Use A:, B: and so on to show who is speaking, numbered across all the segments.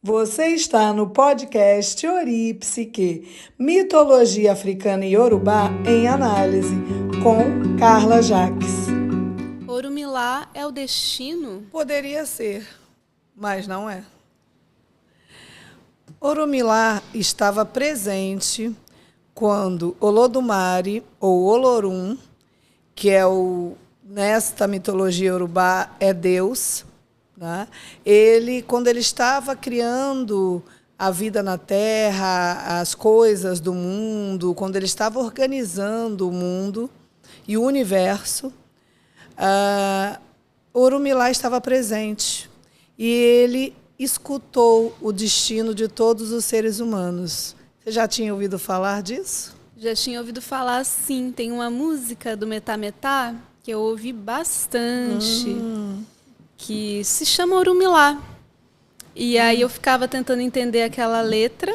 A: Você está no podcast Ori Psique, Mitologia Africana e Yorubá em Análise, com Carla Jacques.
B: Orumilá é o destino?
A: Poderia ser, mas não é. Orumilá estava presente quando Olodumare, ou Olorum, que é nesta mitologia Yorubá, é Deus, né? Quando ele estava criando a vida na Terra, as coisas do mundo, quando ele estava organizando o mundo e o universo, Orumilá estava presente e ele escutou o destino de todos os seres humanos. Você já tinha ouvido falar disso?
B: Já tinha ouvido falar, sim. Tem uma música do Metá Metá que eu ouvi bastante, que se chama Orumilá. E aí eu ficava tentando entender aquela letra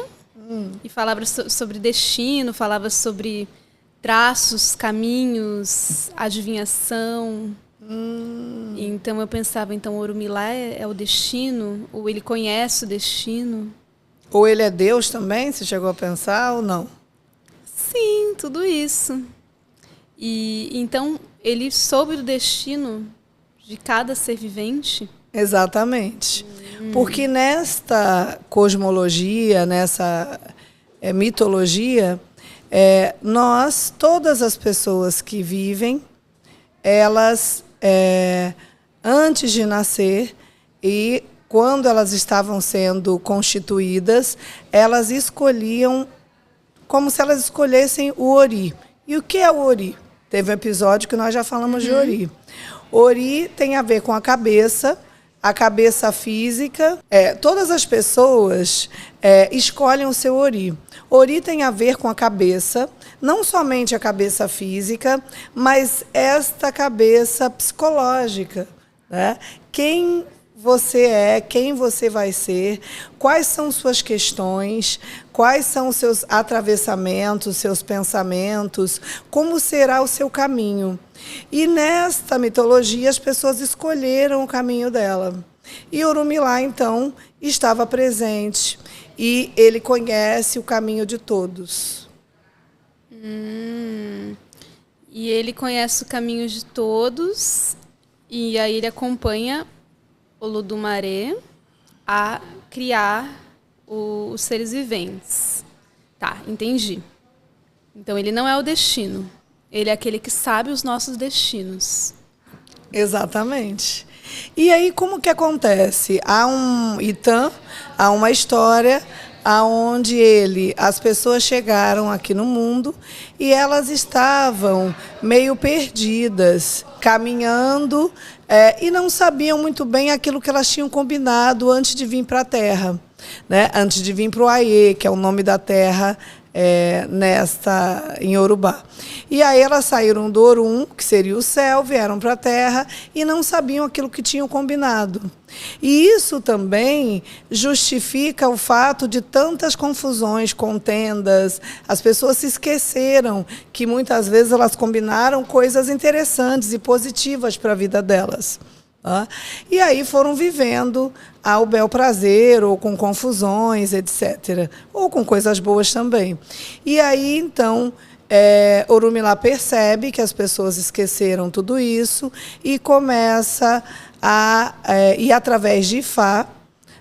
B: e falava sobre destino, falava sobre traços, caminhos, adivinhação. Então eu pensava, Orumilá é o destino? Ou ele conhece o destino?
A: Ou ele é Deus também? Você chegou a pensar ou não?
B: Sim, tudo isso. E então ele soube do destino de cada ser vivente?
A: Exatamente. Porque nesta cosmologia, nessa mitologia, todas as pessoas que vivem, elas, antes de nascer e quando elas estavam sendo constituídas, elas escolhiam como se elas escolhessem o Ori. E o que é o Ori? Teve um episódio que nós já falamos de Ori. Ori tem a ver com a cabeça física. Todas as pessoas escolhem o seu Ori. Ori tem a ver com a cabeça, não somente a cabeça física, mas esta cabeça psicológica, né? Quem você é, quem você vai ser, quais são suas questões, quais são os seus atravessamentos, seus pensamentos, como será o seu caminho. E nesta mitologia as pessoas escolheram o caminho dela. E Orumilá, então, estava presente e ele conhece o caminho de todos.
B: E ele conhece o caminho de todos e aí ele acompanha Olodumare a criar os seres viventes. Tá, entendi. Então ele não é o destino. Ele é aquele que sabe os nossos destinos.
A: Exatamente. E aí como que acontece? Há uma história aonde as pessoas chegaram aqui no mundo e elas estavam meio perdidas, caminhando e não sabiam muito bem aquilo que elas tinham combinado antes de vir para a Terra, né? Antes de vir para o Aie, que é o nome da terra em Yorubá. E aí elas saíram do Orum, que seria o céu, vieram para a Terra e não sabiam aquilo que tinham combinado. E isso também justifica o fato de tantas confusões, contendas. As pessoas se esqueceram que muitas vezes elas combinaram coisas interessantes e positivas para a vida delas. E aí foram vivendo ao bel prazer, ou com confusões, etc. Ou com coisas boas também. E aí, então, Orumilá percebe que as pessoas esqueceram tudo isso e começa a ir através de Ifá,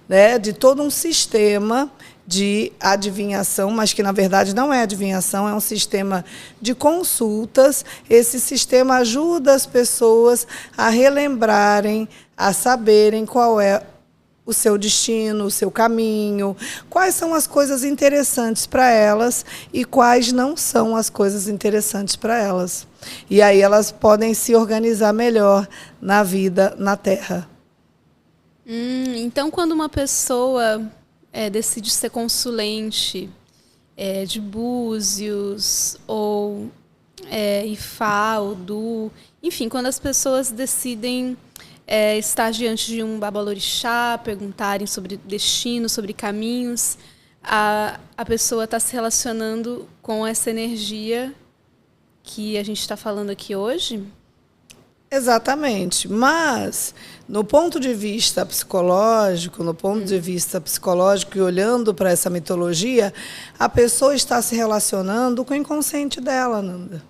A: né, de todo um sistema de adivinhação, mas que, na verdade, não é adivinhação, é um sistema de consultas. Esse sistema ajuda as pessoas a relembrarem, a saberem qual é o seu destino, o seu caminho, quais são as coisas interessantes para elas e quais não são as coisas interessantes para elas. E aí elas podem se organizar melhor na vida, na Terra.
B: Então, quando uma pessoa decide ser consulente de búzios ou Ifá, Odu, enfim, quando as pessoas decidem estar diante de um babalorixá, perguntarem sobre destino, sobre caminhos, a pessoa está se relacionando com essa energia que a gente está falando aqui hoje?
A: Exatamente. Mas, no ponto de vista psicológico, e olhando para essa mitologia, a pessoa está se relacionando com o inconsciente dela, Nanda.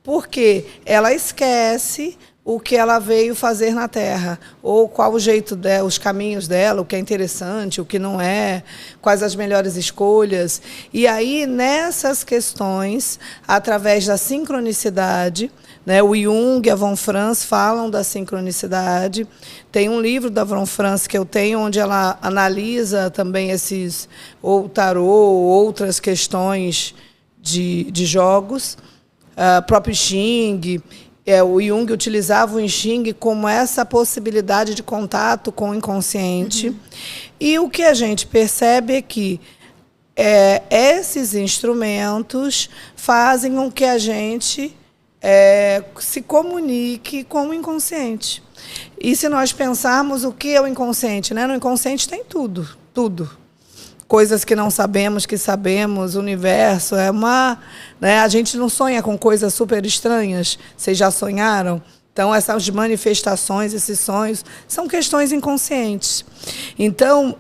A: Porque ela esquece o que ela veio fazer na Terra, ou qual o jeito dela, os caminhos dela, o que é interessante, o que não é, quais as melhores escolhas. E aí, nessas questões, através da sincronicidade, né, o Jung e a von Franz falam da sincronicidade. Tem um livro da von Franz que eu tenho, onde ela analisa também esses, ou tarô, ou outras questões de jogos. Próprio Xing, o Jung utilizava o I Ching como essa possibilidade de contato com o inconsciente. E o que a gente percebe é que esses instrumentos fazem com que a gente se comunique com o inconsciente. E se nós pensarmos o que é o inconsciente, né? No inconsciente tem tudo, tudo. Coisas que não sabemos, que sabemos, o universo é uma... Né? A gente não sonha com coisas super estranhas. Vocês já sonharam? Então, essas manifestações, esses sonhos, são questões inconscientes. Então,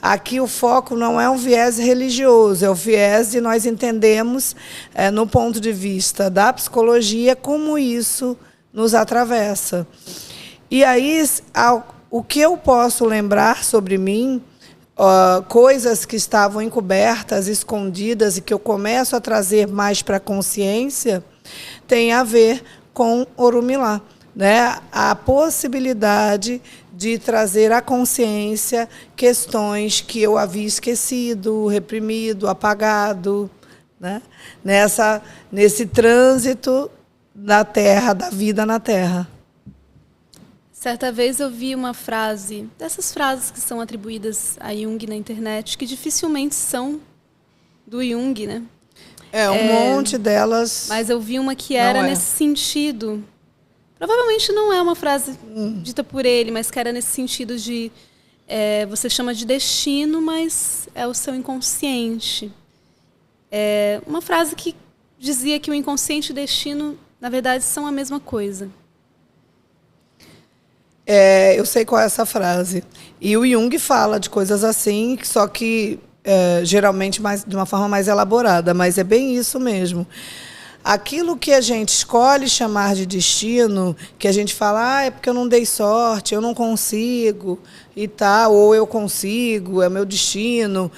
A: aqui o foco não é um viés religioso, é o viés de nós entendemos, no ponto de vista da psicologia, como isso nos atravessa. E aí, o que eu posso lembrar sobre mim, coisas que estavam encobertas, escondidas, e que eu começo a trazer mais para a consciência, tem a ver com Orunmila, né? A possibilidade de trazer à consciência questões que eu havia esquecido, reprimido, apagado, né? Nesse trânsito da Terra, da vida na Terra.
B: Certa vez eu vi uma frase, dessas frases que são atribuídas a Jung na internet, que dificilmente são do Jung, né?
A: Um monte delas.
B: Mas eu vi uma que era nesse sentido. Provavelmente não é uma frase dita por ele, mas que era nesse sentido de... você chama de destino, mas é o seu inconsciente. Uma frase que dizia que o inconsciente e o destino, na verdade, são a mesma coisa.
A: Eu sei qual é essa frase. E o Jung fala de coisas assim, só que geralmente de uma forma mais elaborada, mas é bem isso mesmo. Aquilo que a gente escolhe chamar de destino, que a gente fala, é porque eu não dei sorte, eu não consigo, e tal, ou eu consigo, é meu destino.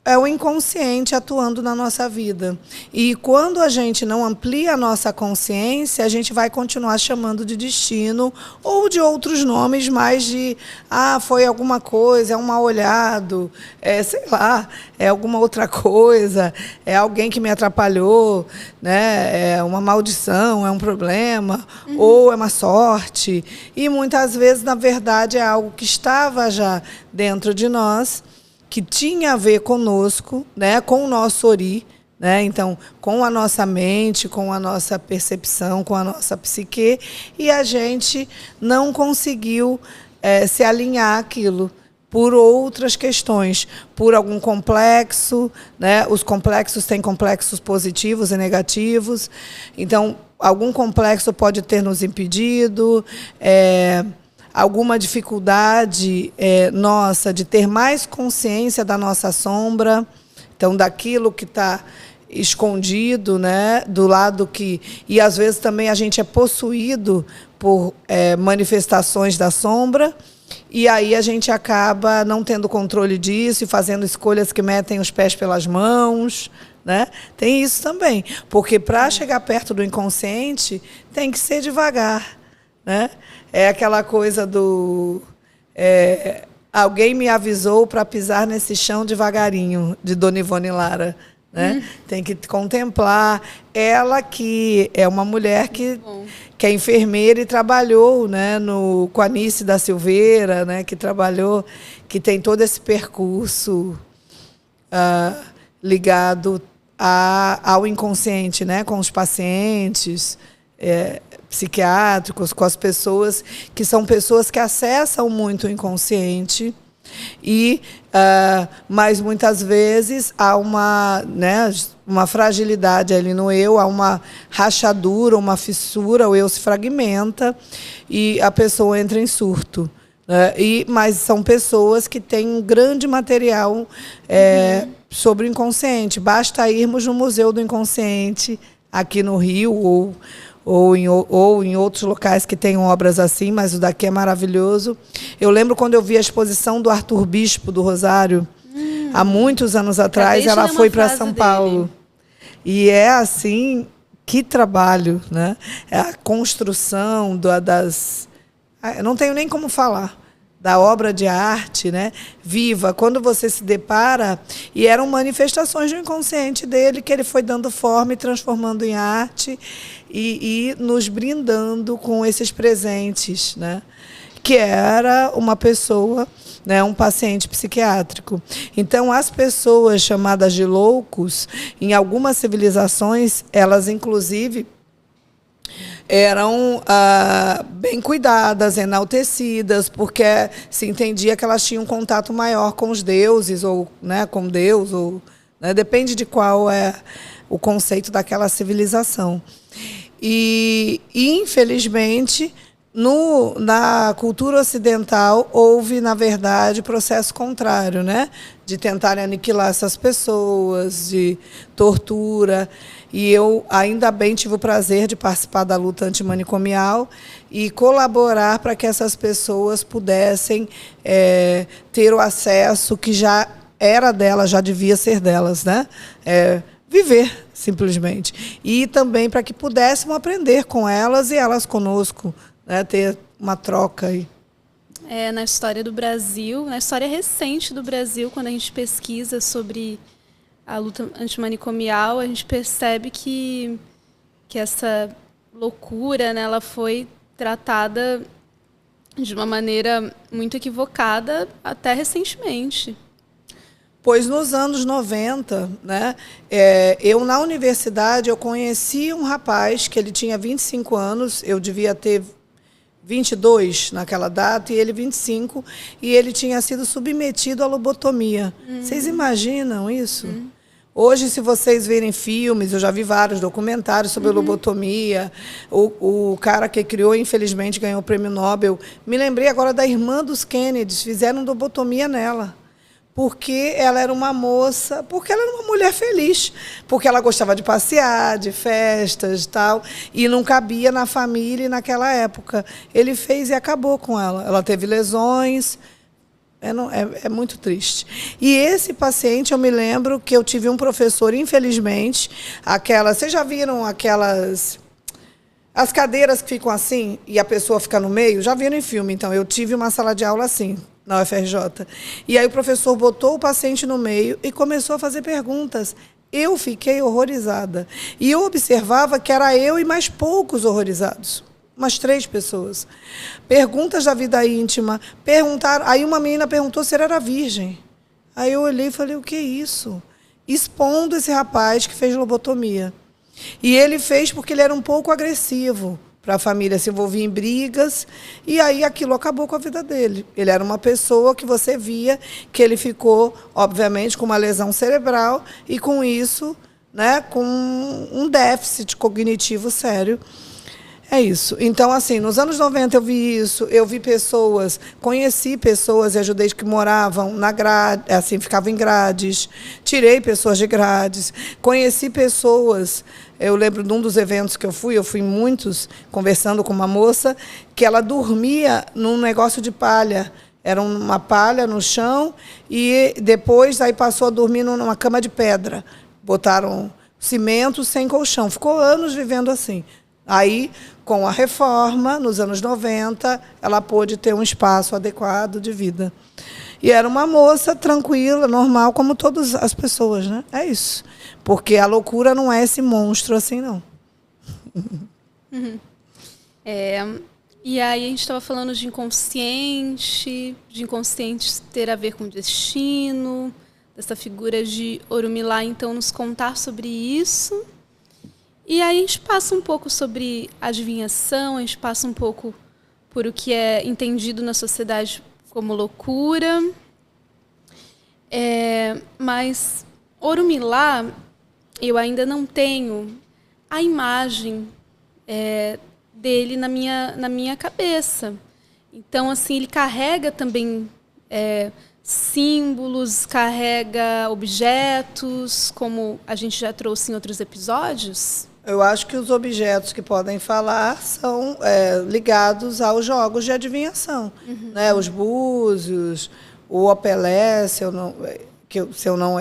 A: É o inconsciente atuando na nossa vida. E quando a gente não amplia a nossa consciência, a gente vai continuar chamando de destino ou de outros nomes mais de foi alguma coisa, é um mal-olhado, sei lá, é alguma outra coisa, é alguém que me atrapalhou, né? É uma maldição, é um problema, ou é uma sorte. E muitas vezes, na verdade, é algo que estava já dentro de nós, que tinha a ver conosco, né, com o nosso ori, né, então, com a nossa mente, com a nossa percepção, com a nossa psique, e a gente não conseguiu se alinhar àquilo por outras questões, por algum complexo, né, os complexos têm complexos positivos e negativos, então, algum complexo pode ter nos impedido, alguma dificuldade nossa de ter mais consciência da nossa sombra, então daquilo que está escondido, né, do lado que... E às vezes também a gente é possuído por manifestações da sombra, e aí a gente acaba não tendo controle disso e fazendo escolhas que metem os pés pelas mãos, né? Tem isso também, porque para chegar perto do inconsciente tem que ser devagar, né? É aquela coisa do... alguém me avisou para pisar nesse chão devagarinho, de Dona Ivone Lara. Né? Tem que contemplar. Ela que é uma mulher que é enfermeira e trabalhou, né, com a Anice da Silveira, né, que tem todo esse percurso ligado ao inconsciente, né, com os pacientes psiquiátricos, com as pessoas que são pessoas que acessam muito o inconsciente, E, mas muitas vezes há uma, né, uma fragilidade ali no eu, há uma rachadura, uma fissura, o eu se fragmenta e a pessoa entra em surto. Mas são pessoas que têm um grande material sobre o inconsciente. Basta irmos no Museu do Inconsciente, aqui no Rio, ou em outros locais que tenham obras assim, mas o daqui é maravilhoso. Eu lembro quando eu vi a exposição do Arthur Bispo, do Rosário, há muitos anos atrás, ela foi para São Paulo. E é assim, que trabalho, né? É a construção das... Eu não tenho nem como falar da obra de arte, né, viva, quando você se depara, e eram manifestações do inconsciente dele, que ele foi dando forma e transformando em arte e nos brindando com esses presentes, né, que era uma pessoa, né, um paciente psiquiátrico. Então, as pessoas chamadas de loucos, em algumas civilizações, elas, inclusive, eram bem cuidadas, enaltecidas, porque se entendia que elas tinham um contato maior com os deuses, ou, né, com Deus, ou, né, depende de qual é o conceito daquela civilização. E infelizmente, na cultura ocidental, houve, na verdade, processo contrário, né? De tentarem aniquilar essas pessoas, de tortura. E eu, ainda bem, tive o prazer de participar da luta antimanicomial e colaborar para que essas pessoas pudessem ter o acesso que já era delas, já devia ser delas, né? Viver, simplesmente. E também para que pudéssemos aprender com elas e elas conosco, né? Ter uma troca aí.
B: Na história do Brasil, na história recente do Brasil, quando a gente pesquisa sobre a luta antimanicomial, a gente percebe que essa loucura, né, ela foi tratada de uma maneira muito equivocada até recentemente.
A: Pois nos anos 90, né, eu na universidade eu conheci um rapaz que ele tinha 25 anos, eu devia ter 22 naquela data, e ele 25, e ele tinha sido submetido à lobotomia. Vocês imaginam isso? Hoje, se vocês verem filmes, eu já vi vários documentários sobre lobotomia. O cara que criou, infelizmente, ganhou o prêmio Nobel. Me lembrei agora da irmã dos Kennedys, fizeram lobotomia nela. Porque ela era uma moça, porque ela era uma mulher feliz, porque ela gostava de passear, de festas e tal, e não cabia na família naquela época. Ele fez e acabou com ela. Ela teve lesões, é muito triste. E esse paciente, eu me lembro que eu tive um professor, infelizmente, vocês já viram aquelas... As cadeiras que ficam assim e a pessoa fica no meio? Já viram em filme, então. Eu tive uma sala de aula assim, na UFRJ. E aí o professor botou o paciente no meio e começou a fazer perguntas. Eu fiquei horrorizada. E eu observava que era eu e mais poucos horrorizados. Umas 3 pessoas. Perguntas da vida íntima. Aí uma menina perguntou se ele era virgem. Aí eu olhei e falei, o que é isso? Expondo esse rapaz que fez lobotomia. E ele fez porque ele era um pouco agressivo para a família, se envolvia em brigas, e aí aquilo acabou com a vida dele. Ele era uma pessoa que você via que ele ficou, obviamente, com uma lesão cerebral e, com isso, né, com um déficit cognitivo sério. É isso. Então, assim, nos anos 90 eu vi isso, eu vi pessoas, conheci pessoas e ajudei que moravam na grade, assim, ficavam em grades, tirei pessoas de grades, conheci pessoas, eu lembro de um dos eventos que eu fui em muitos, conversando com uma moça, que ela dormia num negócio de palha, era uma palha no chão, e depois aí passou a dormir numa cama de pedra, botaram cimento sem colchão, ficou anos vivendo assim. Aí, com a reforma, nos anos 90, ela pôde ter um espaço adequado de vida. E era uma moça tranquila, normal, como todas as pessoas, né? É isso. Porque a loucura não é esse monstro assim, não.
B: E aí a gente estava falando de inconsciente ter a ver com destino, dessa figura de Orumilá, então, nos contar sobre isso. E aí a gente passa um pouco sobre adivinhação, a gente passa um pouco por o que é entendido na sociedade como loucura. mas Orumilá, eu ainda não tenho a imagem dele na minha cabeça. Então, assim, ele carrega também símbolos, carrega objetos, como a gente já trouxe em outros episódios?
A: Eu acho que os objetos que podem falar são ligados aos jogos de adivinhação. Né? Os búzios, o opelé, se eu não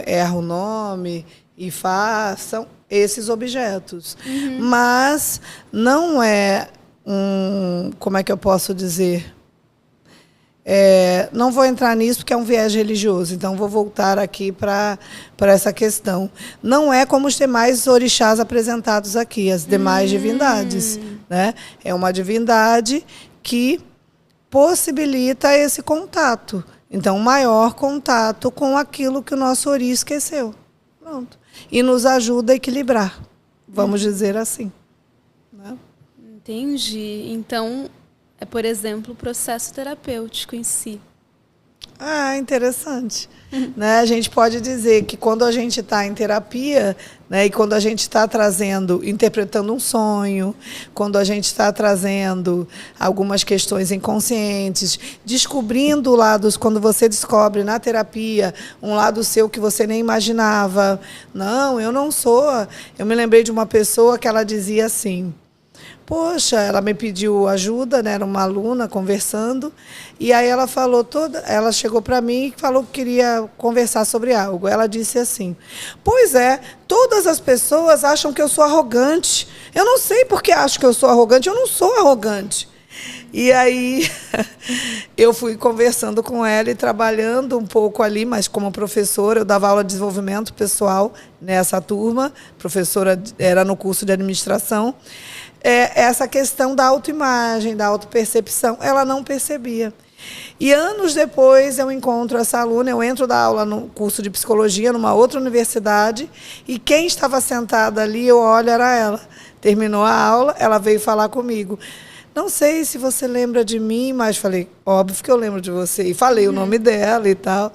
A: erro o nome, Ifá, são esses objetos. Mas não é como é que eu posso dizer? Não vou entrar nisso porque é um viés religioso, então vou voltar aqui para essa questão. Não é como os demais orixás apresentados aqui, as demais divindades. Né? É uma divindade que possibilita esse contato. Então, maior contato com aquilo que o nosso ori esqueceu. Pronto. E nos ajuda a equilibrar, vamos dizer assim. Né?
B: Entendi. Então, por exemplo, o processo terapêutico em si.
A: Interessante. Né? A gente pode dizer que quando a gente está em terapia, né, e quando a gente está interpretando um sonho, quando a gente está trazendo algumas questões inconscientes, descobrindo lados, quando você descobre na terapia um lado seu que você nem imaginava. Não, eu não sou. Eu me lembrei de uma pessoa que ela dizia assim, poxa, ela me pediu ajuda, né? Era uma aluna conversando, e aí ela chegou para mim e falou que queria conversar sobre algo. Ela disse assim, pois todas as pessoas acham que eu sou arrogante. Eu não sei por que acham que eu sou arrogante, eu não sou arrogante. E aí eu fui conversando com ela e trabalhando um pouco ali, mas como professora, eu dava aula de desenvolvimento pessoal nessa turma, professora era no curso de administração. Essa questão da autoimagem, da autopercepção, ela não percebia. E anos depois eu encontro essa aluna, eu entro da aula no curso de psicologia, numa outra universidade, e quem estava sentada ali, eu olho, era ela. Terminou a aula, ela veio falar comigo. Não sei se você lembra de mim, mas falei, óbvio que eu lembro de você. E falei o nome dela e tal.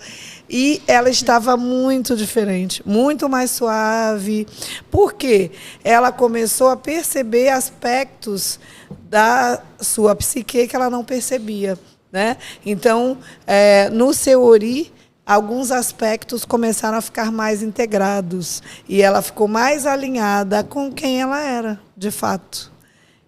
A: E ela estava muito diferente, muito mais suave. Por quê? Ela começou a perceber aspectos da sua psique que ela não percebia. Né? Então, no seu ori, alguns aspectos começaram a ficar mais integrados. E ela ficou mais alinhada com quem ela era, de fato.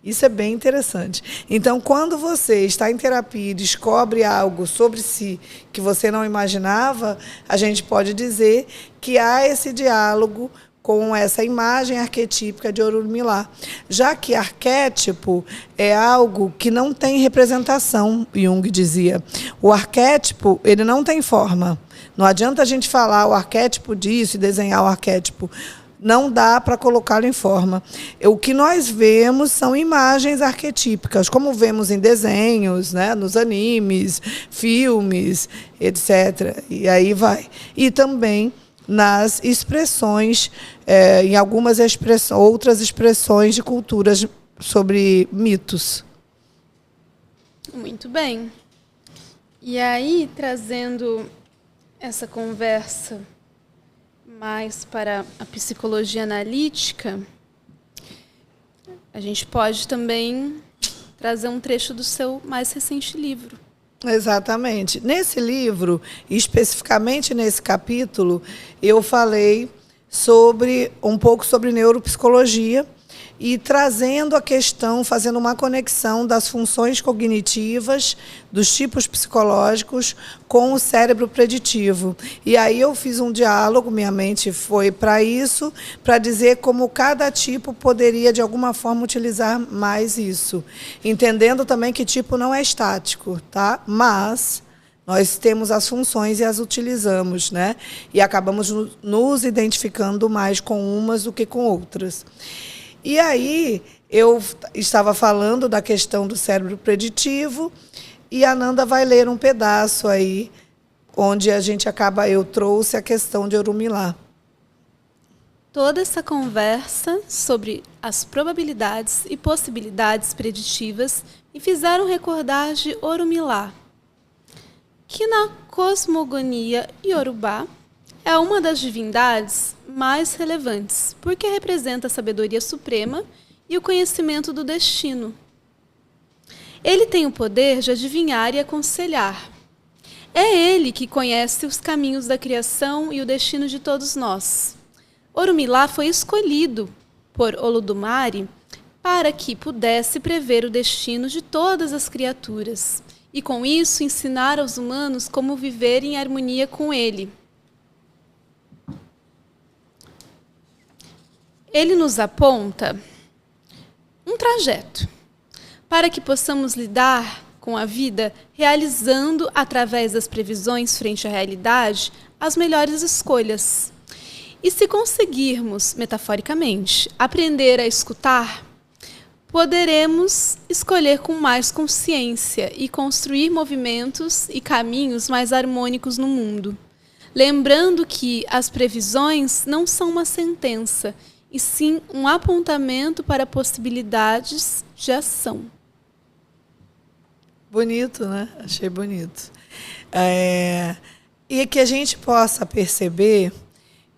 A: Isso é bem interessante. Então, quando você está em terapia e descobre algo sobre si que você não imaginava, a gente pode dizer que há esse diálogo com essa imagem arquetípica de Orunmila. Já que arquétipo é algo que não tem representação, Jung dizia. O arquétipo, ele não tem forma. Não adianta a gente falar o arquétipo disso e desenhar o arquétipo. Não dá para colocá-lo em forma. O que nós vemos são imagens arquetípicas, como vemos em desenhos, né, nos animes, filmes, etc. E aí vai. E também nas expressões, em algumas outras expressões de culturas sobre mitos.
B: Muito bem. E aí, trazendo essa conversa mais para a psicologia analítica, a gente pode também trazer um trecho do seu mais recente livro.
A: Exatamente. Nesse livro, especificamente nesse capítulo, eu falei um pouco sobre neuropsicologia e trazendo a questão, fazendo uma conexão das funções cognitivas, dos tipos psicológicos com o cérebro preditivo. E aí eu fiz um diálogo, minha mente foi para isso, para dizer como cada tipo poderia, de alguma forma, utilizar mais isso. Entendendo também que tipo não é estático, tá? Mas nós temos as funções e as utilizamos, né? E acabamos nos identificando mais com umas do que com outras. E aí, eu estava falando da questão do cérebro preditivo e a Nanda vai ler um pedaço aí, onde eu trouxe a questão de Orunmila.
B: Toda essa conversa sobre as probabilidades e possibilidades preditivas me fizeram recordar de Orunmila, que na cosmogonia iorubá é uma das divindades mais relevantes, porque representa a sabedoria suprema e o conhecimento do destino. Ele tem o poder de adivinhar e aconselhar. É ele que conhece os caminhos da criação e o destino de todos nós. Orunmila foi escolhido por Olodumare para que pudesse prever o destino de todas as criaturas e, com isso, ensinar aos humanos como viver em harmonia com ele. Ele nos aponta um trajeto para que possamos lidar com a vida realizando, através das previsões frente à realidade, as melhores escolhas. E se conseguirmos, metaforicamente, aprender a escutar, poderemos escolher com mais consciência e construir movimentos e caminhos mais harmônicos no mundo. Lembrando que as previsões não são uma sentença, e sim um apontamento para possibilidades de ação.
A: Bonito, né? Achei bonito. E que a gente possa perceber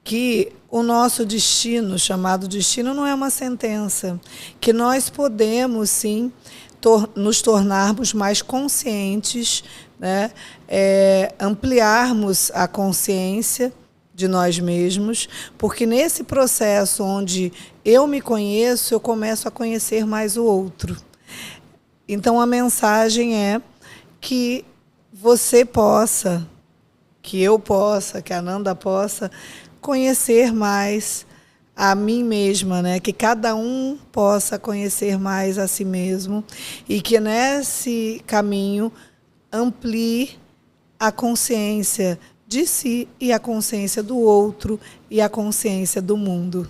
A: que o nosso destino, chamado destino, não é uma sentença, que nós podemos, sim, nos tornarmos mais conscientes, né? Ampliarmos a consciência de nós mesmos, porque nesse processo onde eu me conheço, eu começo a conhecer mais o outro. Então, a mensagem é que você possa, que eu possa, que a Nanda possa conhecer mais a mim mesma, né? Que cada um possa conhecer mais a si mesmo e que nesse caminho amplie a consciência de si e a consciência do outro e a consciência do mundo.